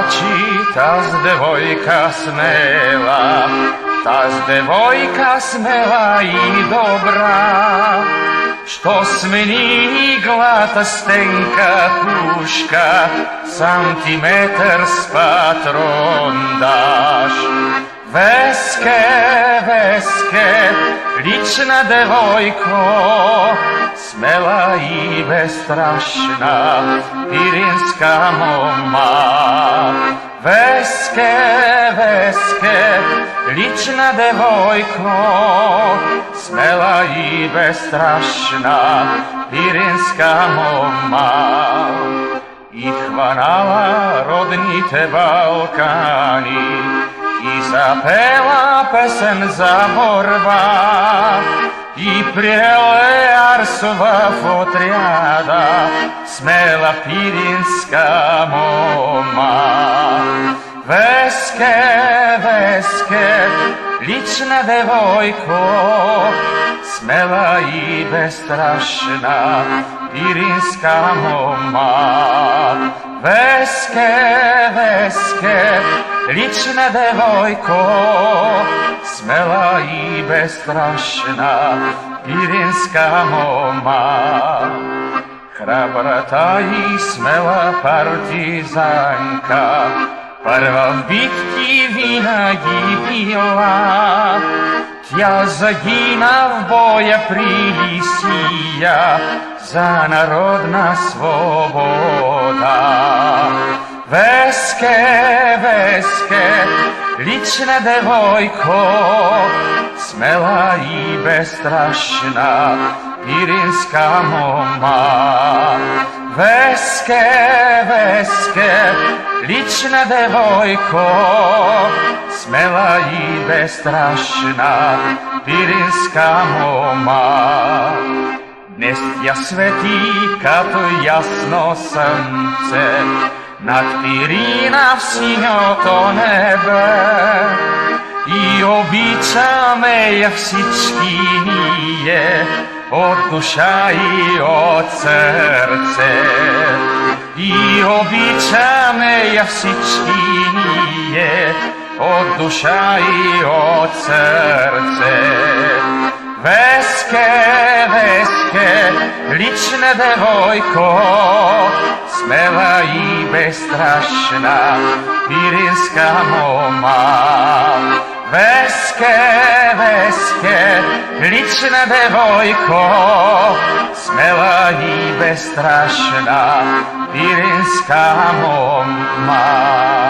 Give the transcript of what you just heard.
плачи, таз девојка смела, таз девојка смела и добра, што смени иглата стенка пушка, сантиметр с патрон даш. Веске, Веске, лична девојко, смела и бестрашна, пиринска мома. Веске, Веске, лична девојко, смела и бестрашна, пиринска мома. И хванала родните Балкани, и запела песен за борба, и преле Арсова в отряда, смела пиринска мома. Веске, Веске, лична девојко, смела и бестрашна, пиринска мома. Веске, Веске, лична девојко, смела и бестрашна, пиринска мома. Храбрата и смела партизанка, прва в битки винаги била. Тя загина в боя при Лисија за народна свобода. Веске, Веске, лична девојко, смела и бестрашна, пиринска мома. Веске, Веске, лична девојко, смела и бестрашна, пиринска мома. Днес ја свети като јасно сонце над Пирина в синьото небе, и обичаме ја всички ние од душа и од срце. И обичаме ја всички ние од душа и од срце. Веске, Веске, лична девојко, смела и бестрашна, пиринска мома. Веске, Веске, лична девојко, смела и бестрашна, пиринска мома.